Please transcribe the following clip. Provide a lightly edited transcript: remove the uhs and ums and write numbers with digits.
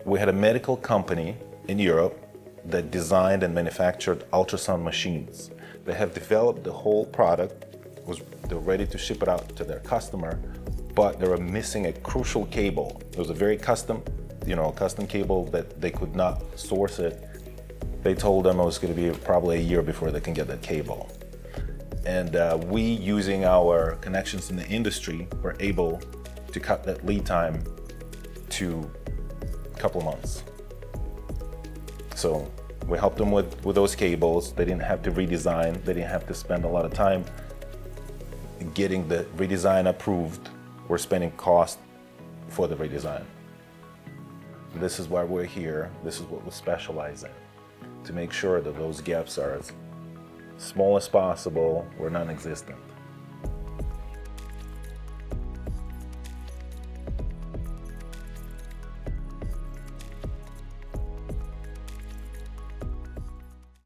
We had a medical company in Europe that designed and manufactured ultrasound machines. They have developed the whole product, they're ready to ship it out to their customer, but they were missing a crucial cable. It was a very custom cable that they could not source it. They told them it was going to be probably a year before they can get that cable. And we, using our connections in the industry, were able to cut that lead time to a couple months. So we helped them with those cables. They didn't have to redesign. They didn't have to spend a lot of time getting the redesign approved. We're spending cost for the redesign. This is why we're here. This is what we specialize in, to make sure that those gaps are as small as possible or non-existent.